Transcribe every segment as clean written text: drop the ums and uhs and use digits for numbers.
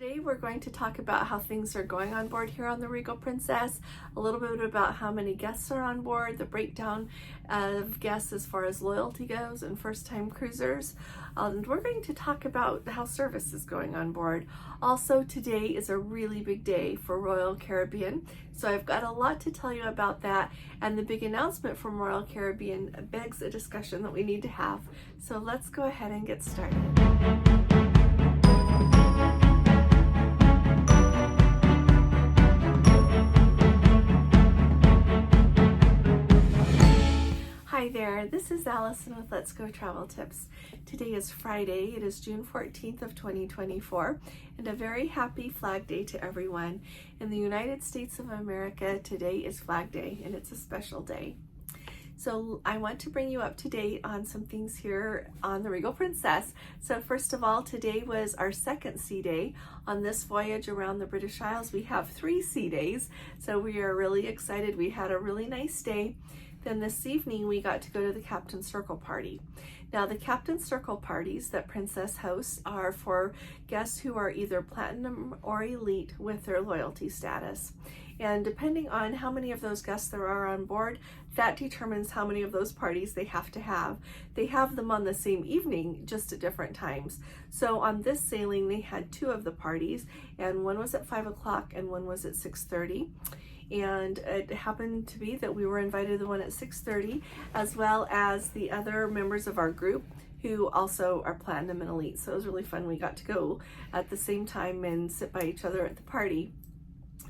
Today we're going to talk about how things are going on board here on the Regal Princess, a little bit about how many guests are on board, the breakdown of guests as far as loyalty goes and first-time cruisers, and we're going to talk about how service is going on board. Also, today is a really big day for Royal Caribbean, so I've got a lot to tell you about that, and the big announcement from Royal Caribbean begs a discussion that we need to have. So let's go ahead and get started. Hi there, this is Allison with Let's Go Travel Tips. Today is Friday, it is June 14th of 2024, and a very happy Flag Day to everyone. In the United States of America, today is Flag Day, and it's a special day. So I want to bring you up to date on some things here on the Regal Princess. So first of all, today was our second sea day. On this voyage around the British Isles, we have 3 sea days, so we are really excited. We had a really nice day. Then this evening we got to go to the Captain's Circle party. Now the Captain's Circle parties that Princess hosts are for guests who are either platinum or elite with their loyalty status. And depending on how many of those guests there are on board, that determines how many of those parties they have to have. They have them on the same evening, just at different times. So on this sailing, they had 2 of the parties, and one was at 5 o'clock and one was at 6:30. And it happened to be that we were invited to the one at 6:30, as well as the other members of our group who also are platinum and elite. So it was really fun. We got to go at the same time and sit by each other at the party.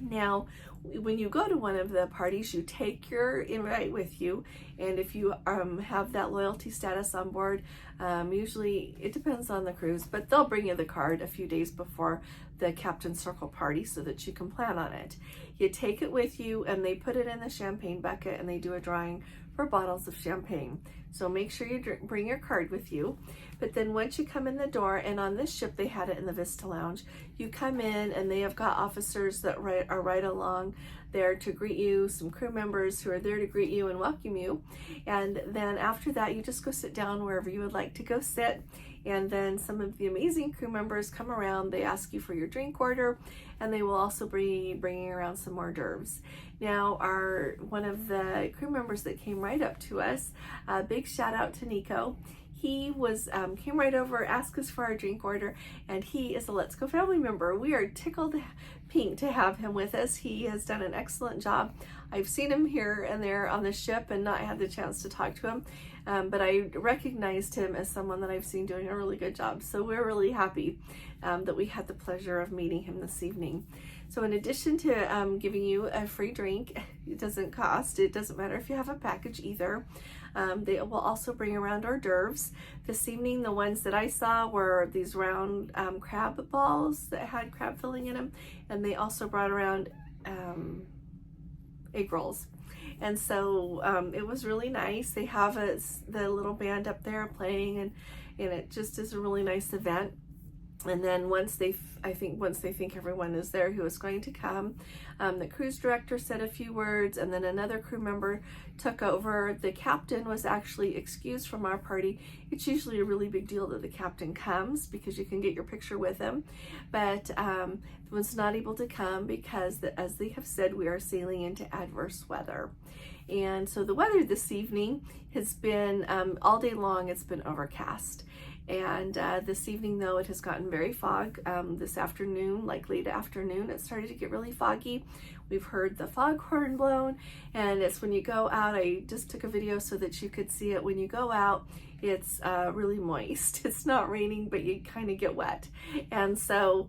Now, when you go to one of the parties, you take your invite with you, and if you have that loyalty status on board, usually it depends on the cruise, but they'll bring you the card a few days before the Captain's Circle party so that you can plan on it. You take it with you, and they put it in the champagne bucket, and they do a drawing for bottles of champagne. So make sure you bring your card with you. But then once you come in the door, and on this ship they had it in the Vista Lounge, you come in and they have got officers that are right along there to greet you, some crew members who are there to greet you and welcome you. And then after that, you just go sit down wherever you would like to go sit. And then some of the amazing crew members come around, they ask you for your drink order, and they will also be bringing around some hors d'oeuvres. Now, one of the crew members that came right up to us, big shout out to Nico. He came right over, asked us for our drink order, and he is a Let's Go family member. We are tickled pink to have him with us. He has done an excellent job. I've seen him here and there on the ship and not had the chance to talk to him, but I recognized him as someone that I've seen doing a really good job. So we're really happy that we had the pleasure of meeting him this evening. So in addition to giving you a free drink, it doesn't cost, it doesn't matter if you have a package either. They will also bring around hors d'oeuvres. This evening, the ones that I saw were these round crab balls that had crab filling in them, and they also brought around egg rolls. And so it was really nice. They have the little band up there playing, and it just is a really nice event. And then once they think everyone is there who is going to come, the cruise director said a few words, and then another crew member took over. The captain was actually excused from our party. It's usually a really big deal that the captain comes because you can get your picture with him, but was not able to come because, as they have said, we are sailing into adverse weather. And so the weather this evening has been, all day long, it's been overcast. And this evening, though, it has gotten very this afternoon, like late afternoon, it started to get really foggy. We've heard the foghorn blown, and it's when you go out, I just took a video so that you could see it. When you go out, it's really moist. It's not raining, but you kind of get wet. And so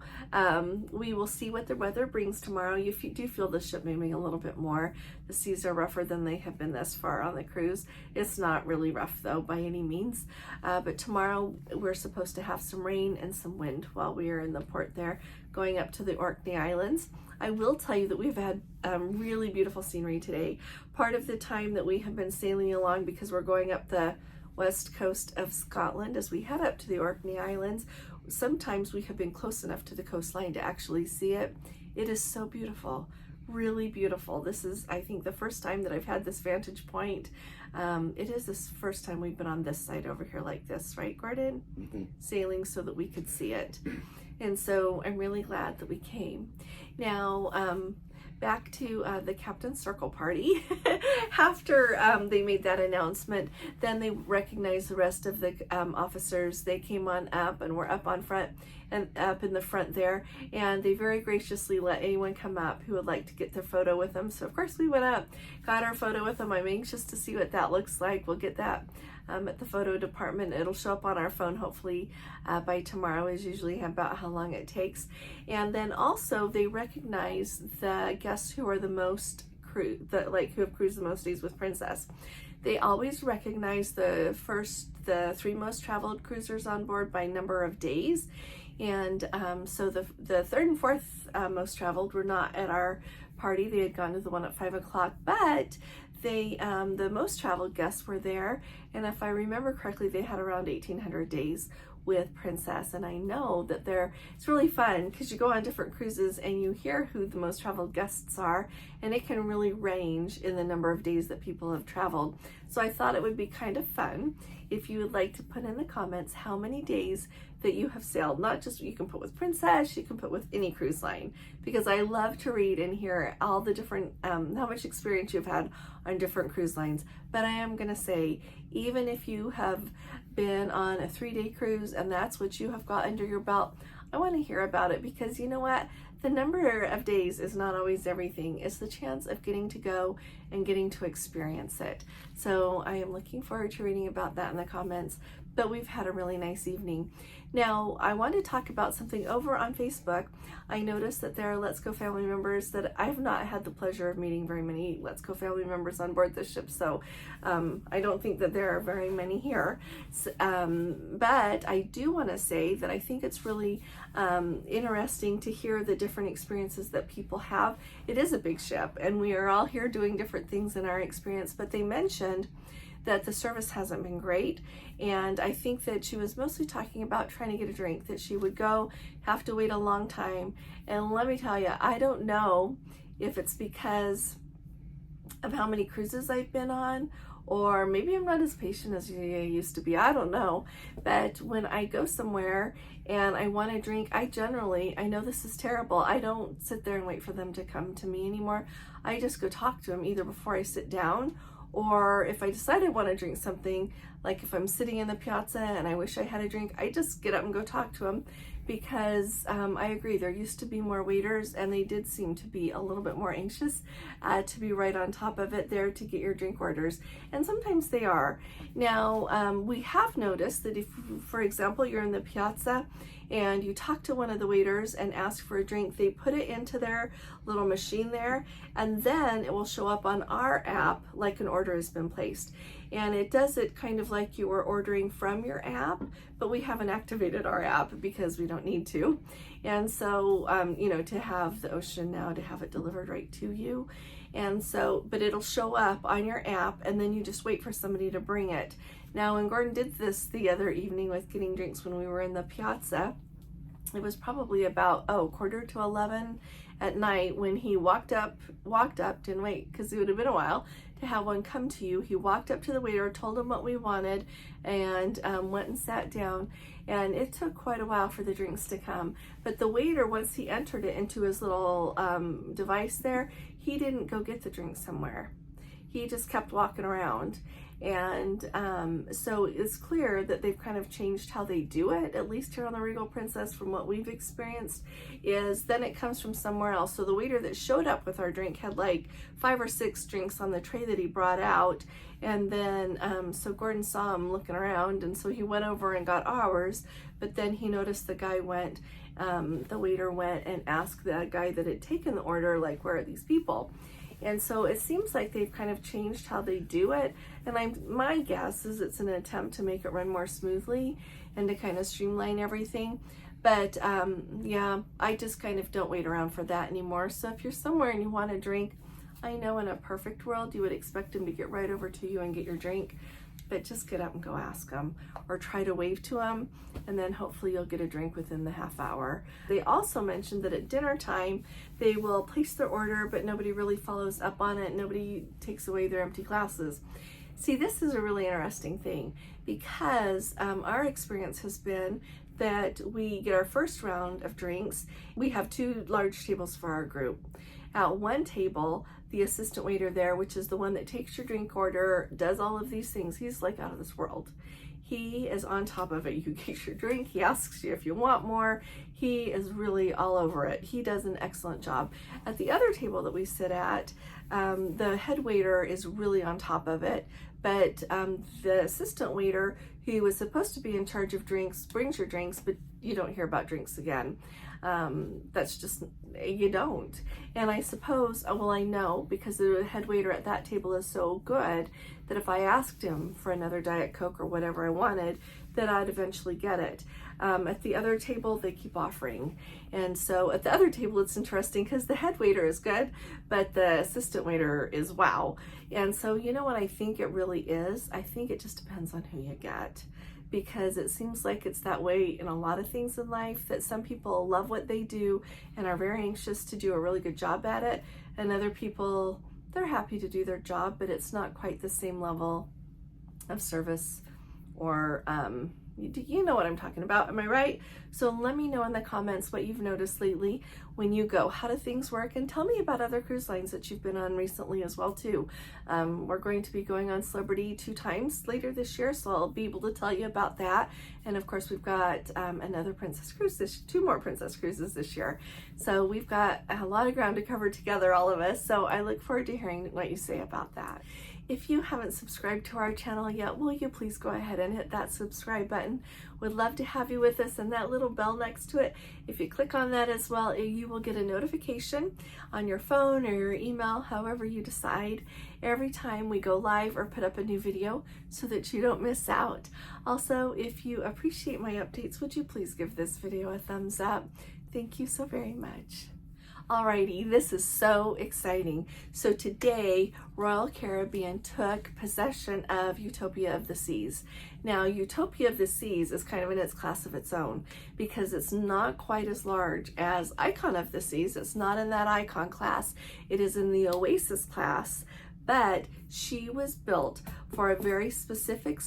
we will see what the weather brings tomorrow. You do feel the ship moving a little bit more. The seas are rougher than they have been thus far on the cruise. It's not really rough, though, by any means. But tomorrow we're supposed to have some rain and some wind while we are in the port there, going up to the Orkney Islands. I will tell you that we've had really beautiful scenery today. Part of the time that we have been sailing along, because we're going up the west coast of Scotland as we head up to the Orkney Islands, sometimes we have been close enough to the coastline to actually see it. It is so beautiful, really beautiful. This is, I think, the first time that I've had this vantage point. It is the first time we've been on this side over here like this, right, Gordon? Mm-hmm. Sailing so that we could see it. And so I'm really glad that we came. Now, back to the Captain's Circle party. After they made that announcement, then they recognized the rest of the officers. They came on up and were up on front and up in the front there, and they very graciously let anyone come up who would like to get their photo with them. So of course we went up, got our photo with them. I'm anxious to see what that looks like. We'll get that at the photo department. It'll show up on our phone hopefully by tomorrow, is usually about how long it takes. And then also they recognize the guests who are the most who have cruised the most days with Princess. They always recognize the 3 most traveled cruisers on board by number of days. And so the 3rd and 4th most traveled were not at our party. They had gone to the one at 5 o'clock, but they the most traveled guests were there, and if I remember correctly, they had around 1,800 days with Princess. And I know that it's really fun because you go on different cruises and you hear who the most traveled guests are, and it can really range in the number of days that people have traveled. So I thought it would be kind of fun if you would like to put in the comments how many days that you have sailed. Not just, you can put with Princess, you can put with any cruise line, because I love to read and hear all the different how much experience you've had on different cruise lines. But I am gonna say, even if you have been on a 3-day cruise and that's what you have got under your belt, I want to hear about it, because you know what? The number of days is not always everything. It's the chance of getting to go and getting to experience it. So I am looking forward to reading about that in the comments. But we've had a really nice evening. Now, I want to talk about something over on Facebook. I noticed that there are Let's Go family members that I have not had the pleasure of meeting very many Let's Go family members on board the ship, so I don't think that there are very many here. But I do want to say that I think it's really interesting to hear the different experiences that people have. It is a big ship, and we are all here doing different things in our experience, but they mentioned that the service hasn't been great, and I think that she was mostly talking about trying to get a drink, that she would go, have to wait a long time. And let me tell you, I don't know if it's because of how many cruises I've been on, or maybe I'm not as patient as I used to be. I don't know. But when I go somewhere and I want a drink, I know this is terrible, I don't sit there and wait for them to come to me anymore. I just go talk to them either before I sit down, or if I decide I want to drink something, like if I'm sitting in the piazza and I wish I had a drink, I just get up and go talk to them, because I agree, there used to be more waiters, and they did seem to be a little bit more anxious to be right on top of it there to get your drink orders, and sometimes they are. Now, we have noticed that if, for example, you're in the piazza and you talk to one of the waiters and ask for a drink, they put it into their little machine there, and then it will show up on our app like an order has been placed. And it does it kind of like you were ordering from your app, but we haven't activated our app because we don't need to. And so, to have the Ocean now, to have it delivered right to you. And so, but it'll show up on your app, and then you just wait for somebody to bring it. Now, when Gordon did this the other evening with getting drinks when we were in the piazza, it was probably about 11:15 at night when he walked up, didn't wait, because it would have been a while to have one come to you. He walked up to the waiter, told him what we wanted, and went and sat down. And it took quite a while for the drinks to come. But the waiter, once he entered it into his little device there, he didn't go get the drink somewhere. He just kept walking around. And so it's clear that they've kind of changed how they do it, at least here on the Regal Princess from what we've experienced, is then it comes from somewhere else. So the waiter that showed up with our drink had like 5 or 6 drinks on the tray that he brought out. And then, so Gordon saw him looking around, and so he went over and got ours, but then he noticed the waiter went and asked the guy that had taken the order, like, where are these people? And so it seems like they've kind of changed how they do it. And my guess is it's an attempt to make it run more smoothly and to kind of streamline everything. But yeah, I just kind of don't wait around for that anymore. So if you're somewhere and you want a drink, I know in a perfect world you would expect them to get right over to you and get your drink. But just get up and go ask them, or try to wave to them, and then hopefully you'll get a drink within the half hour. They also mentioned that at dinner time they will place their order, but nobody really follows up on it. Nobody takes away their empty glasses. See, this is a really interesting thing, because our experience has been that we get our first round of drinks, we have 2 large tables for our group. At one table, the assistant waiter there, which is the one that takes your drink order, does all of these things. He's like out of this world. He is on top of it. You get your drink, he asks you if you want more. He is really all over it. He does an excellent job. At the other table that we sit at, the head waiter is really on top of it, but the assistant waiter, who was supposed to be in charge of drinks, brings your drinks, but you don't hear about drinks again. That's just, you don't. And I suppose, well, I know because the head waiter at that table is so good that if I asked him for another Diet Coke or whatever I wanted, that I'd eventually get it. At the other table, they keep offering. And so at the other table, it's interesting because the head waiter is good, but the assistant waiter is wow. And so, you know what I think it really is? I think it just depends on who you get, because it seems like it's that way in a lot of things in life, that some people love what they do and are very anxious to do a really good job at it, and other people, they're happy to do their job, but it's not quite the same level of service or you know what I'm talking about, am I right? So let me know in the comments what you've noticed lately when you go. How do things work? And tell me about other cruise lines that you've been on recently as well too. We're going to be going on Celebrity 2 times later this year, so I'll be able to tell you about that. And of course we've got another Princess Cruise, 2 more Princess Cruises this year. So we've got a lot of ground to cover together, all of us. So I look forward to hearing what you say about that. If you haven't subscribed to our channel yet, will you please go ahead and hit that subscribe button? Would love to have you with us, and that little bell next to it, if you click on that as well, you will get a notification on your phone or your email, however you decide, every time we go live or put up a new video so that you don't miss out. Also, if you appreciate my updates, would you please give this video a thumbs up? Thank you so very much. Alrighty, this is so exciting. So today, Royal Caribbean took possession of Utopia of the Seas. Now, Utopia of the Seas is kind of in its class of its own because it's not quite as large as Icon of the Seas. It's not in that Icon class. It is in the Oasis class, but she was built for a very specific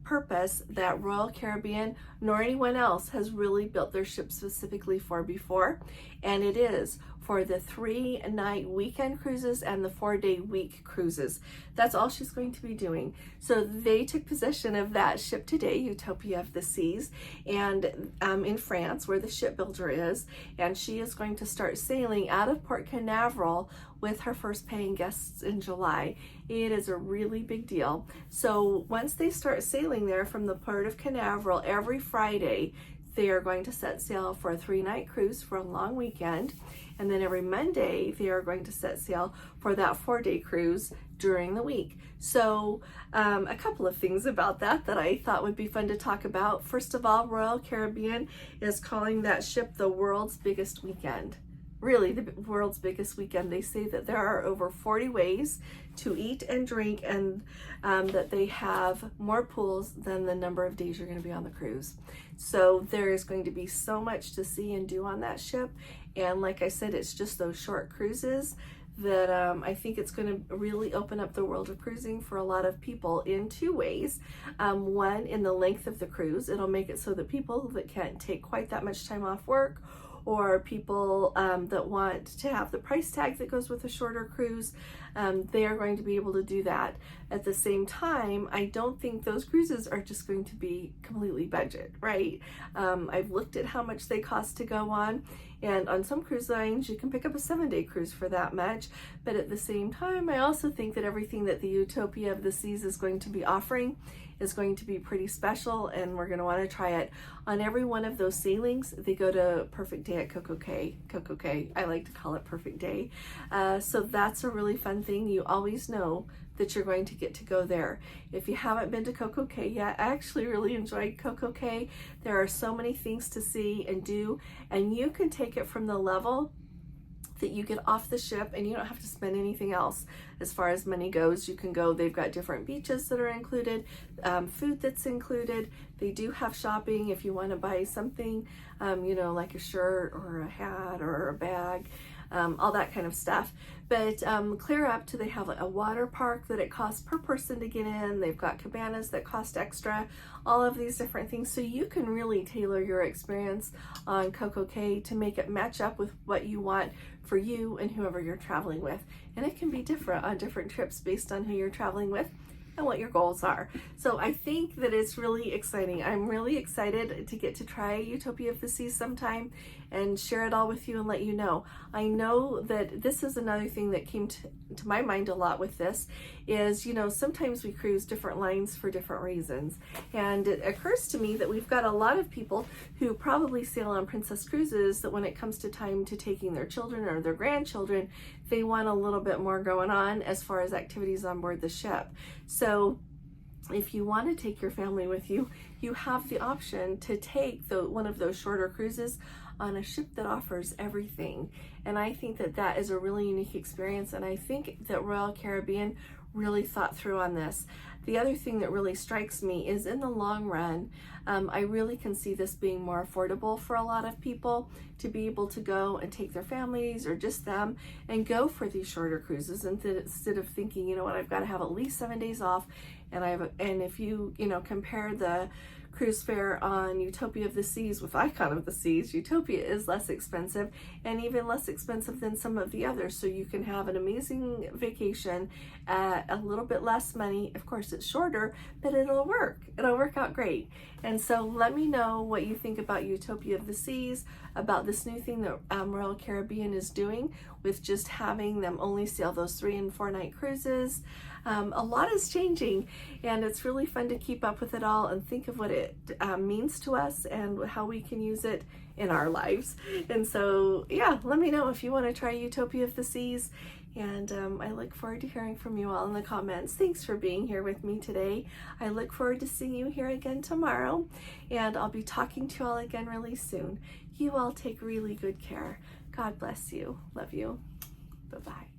purpose that Royal Caribbean nor anyone else has really built their ship specifically for before, and it is for the 3-night weekend cruises and the 4-day week cruises. That's all she's going to be doing. So they took possession of that ship today, Utopia of the Seas, and in France, where the shipbuilder is, and she is going to start sailing out of Port Canaveral with her first paying guests in July. It is a really big deal. So once they start sailing there from the Port of Canaveral every Friday, they are going to set sail for a 3-night cruise for a long weekend. And then every Monday, they are going to set sail for that 4-day cruise during the week. So a couple of things about that I thought would be fun to talk about. First of all, Royal Caribbean is calling that ship the world's biggest weekend. Really, the world's biggest weekend. They say that there are over 40 ways to eat and drink, and that they have more pools than the number of days you're going to be on the cruise. So there is going to be so much to see and do on that ship. And like I said, it's just those short cruises that I think it's going to really open up the world of cruising for a lot of people in 2 ways. One, in the length of the cruise. It'll make it so that people that can't take quite that much time off work, or people that want to have the price tag that goes with a shorter cruise, they are going to be able to do that. At the same time, I don't think those cruises are just going to be completely budget, right? I've looked at how much they cost to go on, and on some cruise lines, you can pick up a 7-day cruise for that much. But at the same time, I also think that everything that the Utopia of the Seas is going to be offering is going to be pretty special, and we're going to want to try it. On every one of those sailings, they go to Perfect Day at Coco Cay. I like to call it Perfect Day. So that's a really fun thing. You always know that you're going to get to go there. If you haven't been to Coco Cay yet, I actually really enjoyed Coco Cay. There are so many things to see and do, and you can take it from the level that you get off the ship, and you don't have to spend anything else as far as money goes. You can go, they've got different beaches that are included, food that's included. They do have shopping if you want to buy something, you know, like a shirt or a hat or a bag, all that kind of stuff. But clear up to, they have a water park that it costs per person to get in. They've got cabanas that cost extra, all of these different things. So you can really tailor your experience on CocoCay to make it match up with what you want for you and whoever you're traveling with. And it can be different on different trips based on who you're traveling with and what your goals are. So I think that it's really exciting. I'm really excited to get to try Utopia of the Seas sometime and share it all with you and let you know. I know that this is another thing that came to my mind a lot with this is, you know, sometimes we cruise different lines for different reasons. And it occurs to me that we've got a lot of people who probably sail on Princess Cruises that when it comes to time to taking their children or their grandchildren, they want a little bit more going on as far as activities on board the ship. So if you want to take your family with you, you have the option to take one of those shorter cruises on a ship that offers everything. And I think that that is a really unique experience, and I think that Royal Caribbean really thought through on this. The other thing that really strikes me is in the long run, I really can see this being more affordable for a lot of people to be able to go and take their families or just them and go for these shorter cruises instead of thinking, you know what, I've got to have at least 7 days off. And if you compare the cruise fare on Utopia of the Seas with Icon of the Seas, Utopia is less expensive and even less expensive than some of the others. So you can have an amazing vacation at a little bit less money. Of course, it's shorter, but it'll work. It'll work out great. And so let me know what you think about Utopia of the Seas, about this new thing that Royal Caribbean is doing with just having them only sail those 3 and 4 night cruises. A lot is changing, and it's really fun to keep up with it all and think of what it means to us and how we can use it in our lives. And so, yeah, let me know if you want to try Utopia of the Seas. And I look forward to hearing from you all in the comments. Thanks for being here with me today. I look forward to seeing you here again tomorrow, and I'll be talking to you all again really soon. You all take really good care. God bless you. Love you. Bye-bye.